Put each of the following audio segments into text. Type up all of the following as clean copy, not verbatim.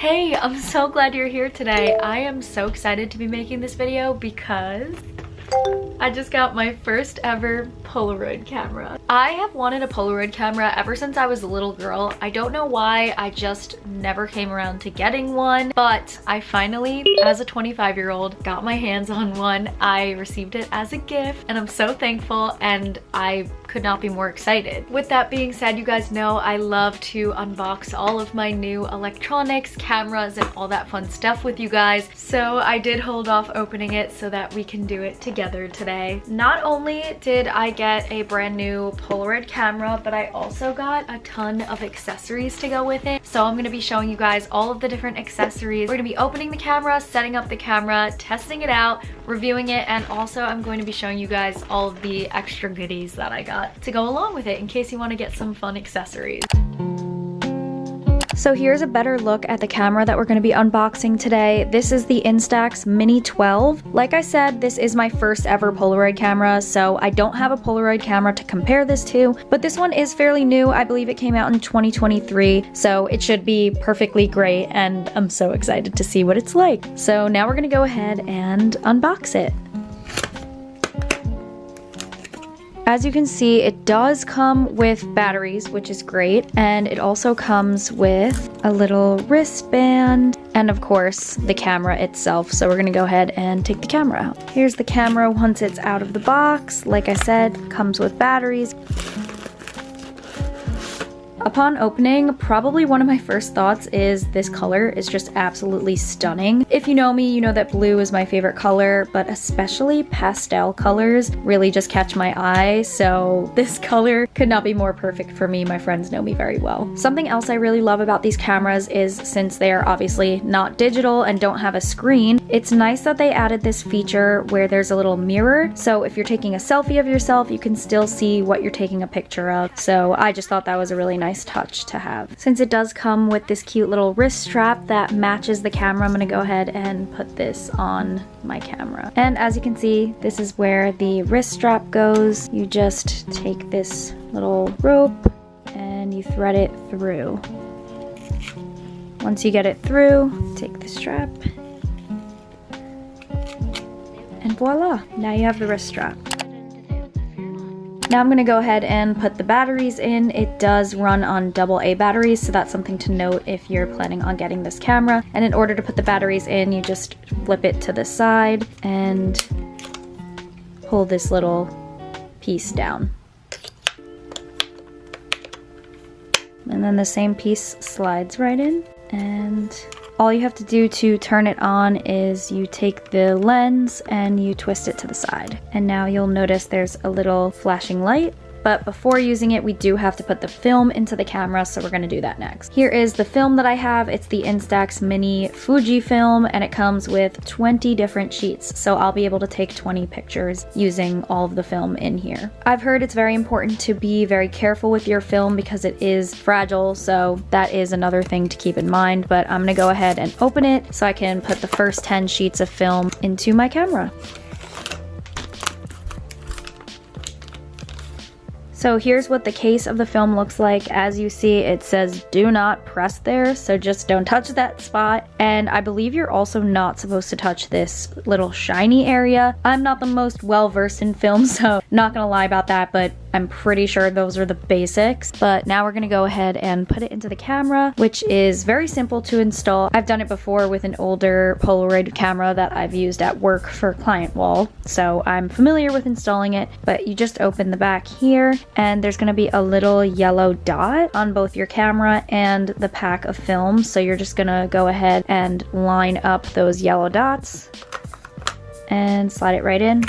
Hey, I'm so glad you're here today. I am so excited to be making this video because I just got my first ever Polaroid camera. I have wanted a Polaroid camera ever since I was a little girl. I don't know why, I just never came around to getting one, but I finally, as a 25-year-old, got my hands on one. I received it as a gift and I'm so thankful, and I could not be more excited. With that being said, you guys know I love to unbox all of my new electronics, cameras, and all that fun stuff with you guys. So I did hold off opening it so that we can do it together today. Not only did I get a brand new Polaroid camera, but I also got a ton of accessories to go with it. So I'm going to be showing you guys all of the different accessories. We're going to be opening the camera, setting up the camera, testing it out, reviewing it, and also I'm going to be showing you guys all of the extra goodies that I got to go along with it in case you want to get some fun accessories. So here's a better look at the camera that we're going to be unboxing today. This is the Instax Mini 12. Like I said, this is my first ever Polaroid camera, so I don't have a Polaroid camera to compare this to, but this one is fairly new. I believe it came out in 2023, so it should be perfectly great, and I'm so excited to see what it's like. So now we're going to go ahead and unbox it. As you can see, it does come with batteries, which is great, and it also comes with a little wristband and of course the camera itself. So we're gonna go ahead and take the camera out. Here's the camera once it's out of the box. Like I said, comes with batteries. Upon opening, probably one of my first thoughts is this color is just absolutely stunning. If you know me, you know that blue is my favorite color, but especially pastel colors really just catch my eye, so this color could not be more perfect for me. My friends know me very well. Something else I really love about these cameras is, since they are obviously not digital and don't have a screen, it's nice that they added this feature where there's a little mirror, so if you're taking a selfie of yourself, you can still see what you're taking a picture of. So I just thought that was a really nice touch to have. Since it does come with this cute little wrist strap that matches the camera, I'm gonna go ahead and put this on my camera. And as you can see, this is where the wrist strap goes. You just take this little rope and you thread it through. Once you get it through, take the strap and voila, now you have the wrist strap. Now I'm going to go ahead and put the batteries in. It does run on AA batteries, so that's something to note if you're planning on getting this camera. And in order to put the batteries in, you just flip it to the side and pull this little piece down. And then the same piece slides right in, and all you have to do to turn it on is you take the lens and you twist it to the side. And now you'll notice there's a little flashing light. But before using it, we do have to put the film into the camera, so we're gonna do that next. Here is the film that I have. It's the Instax Mini Fujifilm, and it comes with 20 different sheets, so I'll be able to take 20 pictures using all of the film in here. I've heard it's very important to be very careful with your film because it is fragile, so that is another thing to keep in mind, but I'm gonna go ahead and open it so I can put the first 10 sheets of film into my camera. So here's what the case of the film looks like. As you see, it says do not press there, so just don't touch that spot. And I believe you're also not supposed to touch this little shiny area. I'm not the most well-versed in film, so not gonna lie about that, but I'm pretty sure those are the basics. But now we're gonna go ahead and put it into the camera, which is very simple to install. I've done it before with an older Polaroid camera that I've used at work for client wall, so I'm familiar with installing it. But you just open the back here, and there's gonna be a little yellow dot on both your camera and the pack of film. So you're just gonna go ahead and line up those yellow dots and slide it right in.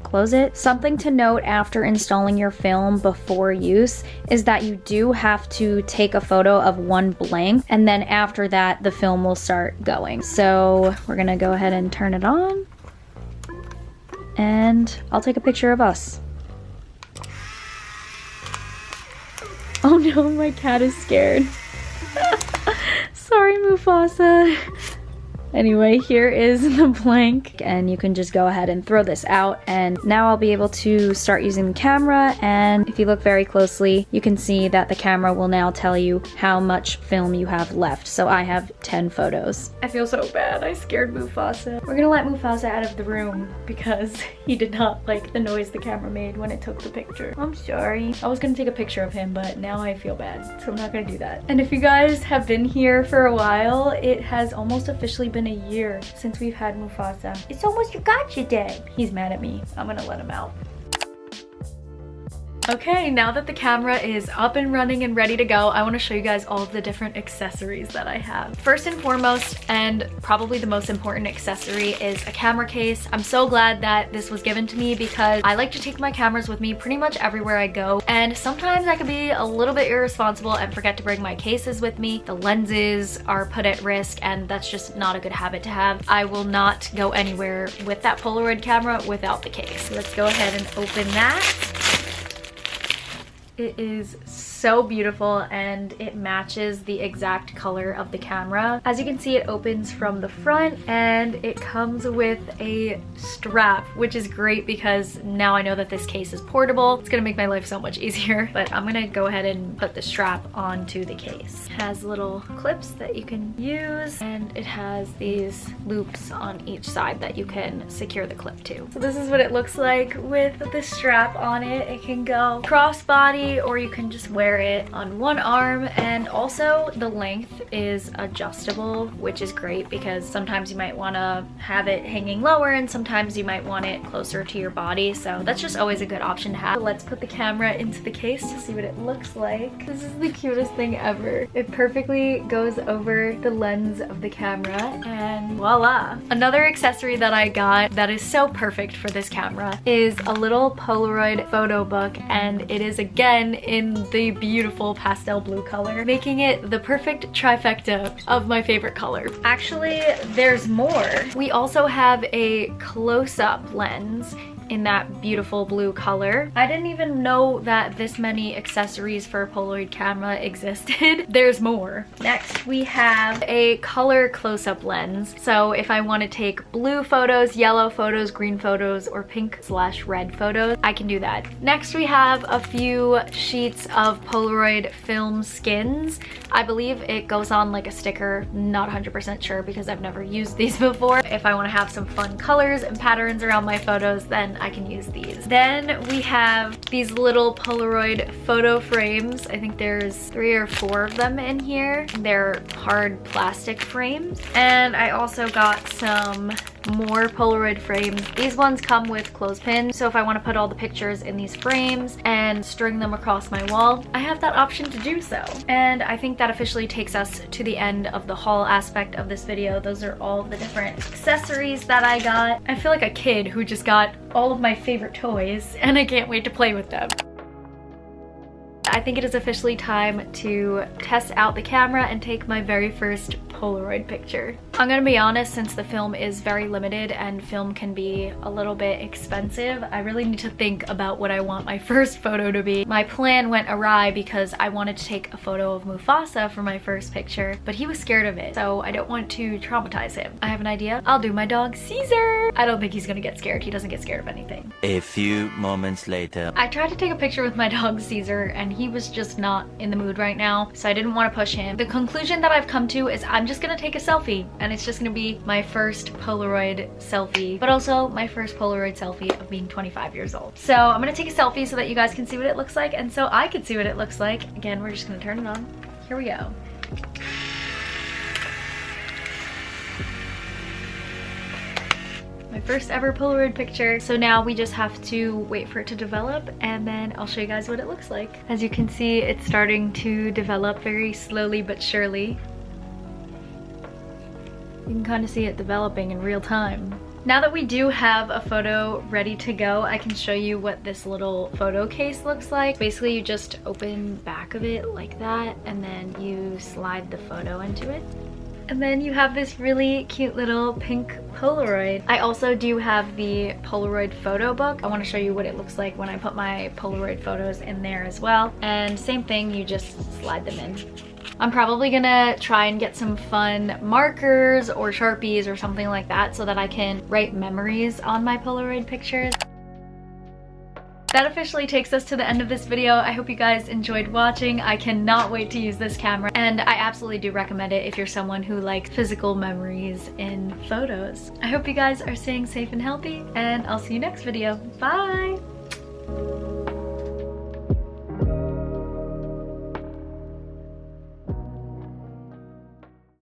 Close it. Something to note after installing your film before use is that you do have to take a photo of one blank, and then after that the film will start going. So we're gonna go ahead and turn it on, and I'll take a picture of us. Oh no, my cat is scared. Sorry, Mufasa. Anyway, here is the blank, and you can just go ahead and throw this out, and now I'll be able to start using the camera. And if you look very closely, you can see that the camera will now tell you how much film you have left. So I have 10 photos. I feel so bad. I scared Mufasa. We're gonna let Mufasa out of the room because he did not like the noise the camera made when it took the picture. I'm sorry. I was gonna take a picture of him, but now I feel bad, so I'm not gonna do that. And if you guys have been here for a while, it has almost officially been a year since we've had Mufasa. It's almost your gotcha day. He's mad at me. I'm gonna let him out. Okay, now that the camera is up and running and ready to go, I want to show you guys all of the different accessories that I have. First and foremost, and probably the most important accessory, is a camera case. I'm so glad that this was given to me because I like to take my cameras with me pretty much everywhere I go, and sometimes I can be a little bit irresponsible and forget to bring my cases with me. The lenses are put at risk, and that's just not a good habit to have. I will not go anywhere with that Polaroid camera without the case. So let's go ahead and open that. It is so beautiful, and it matches the exact color of the camera. As you can see, it opens from the front, and it comes with a strap, which is great because now I know that this case is portable. It's gonna make my life so much easier, but I'm gonna go ahead and put the strap onto the case. It has little clips that you can use, and it has these loops on each side that you can secure the clip to. So this is what it looks like with the strap on it. It can go crossbody, or you can just wear it on one arm, and also the length is adjustable, which is great because sometimes you might want to have it hanging lower and sometimes you might want it closer to your body, so that's just always a good option to have. So let's put the camera into the case to see what it looks like. This is the cutest thing ever. It perfectly goes over the lens of the camera, and voila. Another accessory that I got that is so perfect for this camera is a little Polaroid photo book, and it is again in the beautiful pastel blue color, making it the perfect trifecta of my favorite color. Actually, there's more. We also have a close-up lens in that beautiful blue color. I didn't even know that this many accessories for a Polaroid camera existed. There's more. Next, we have a color close-up lens. So if I want to take blue photos, yellow photos, green photos, or pink/red photos, I can do that. Next, we have a few sheets of Polaroid film skins. I believe it goes on like a sticker. Not 100% sure because I've never used these before. If I want to have some fun colors and patterns around my photos, then I can use these. Then we have these little Polaroid photo frames. I think there's 3 or 4 of them in here. They're hard plastic frames. And I also got some more Polaroid frames. These ones come with clothespins, so if I want to put all the pictures in these frames and string them across my wall, I have that option to do so. And I think that officially takes us to the end of the haul aspect of this video. Those are all the different accessories that I got. I feel like a kid who just got all of my favorite toys, and I can't wait to play with them. I think it is officially time to test out the camera and take my very first Polaroid picture. I'm gonna be honest, since the film is very limited and film can be a little bit expensive, I really need to think about what I want my first photo to be. My plan went awry because I wanted to take a photo of Mufasa for my first picture, but he was scared of it, so I don't want to traumatize him. I have an idea. I'll do my dog Caesar. I don't think he's gonna get scared. He doesn't get scared of anything. A few moments later. I tried to take a picture with my dog Caesar, and he was just not in the mood right now, so I didn't want to push him. The conclusion that I've come to is I'm just gonna take a selfie, and it's just gonna be my first Polaroid selfie, but also my first Polaroid selfie of being 25 years old. So I'm gonna take a selfie so that you guys can see what it looks like, and so I can see what it looks like. Again, we're just gonna turn it on. Here we go. My first ever Polaroid picture. So now we just have to wait for it to develop, and then I'll show you guys what it looks like. As you can see, it's starting to develop very slowly but surely. You can kind of see it developing in real time. Now that we do have a photo ready to go, I can show you what this little photo case looks like. Basically, you just open the back of it like that, and then you slide the photo into it. And then you have this really cute little pink Polaroid. I also do have the Polaroid photo book. I want to show you what it looks like when I put my Polaroid photos in there as well. And same thing, you just slide them in. I'm probably gonna try and get some fun markers or Sharpies or something like that so that I can write memories on my Polaroid pictures. That officially takes us to the end of this video. I hope you guys enjoyed watching. I cannot wait to use this camera, and I absolutely do recommend it if you're someone who likes physical memories in photos. I hope you guys are staying safe and healthy, and I'll see you next video. Bye!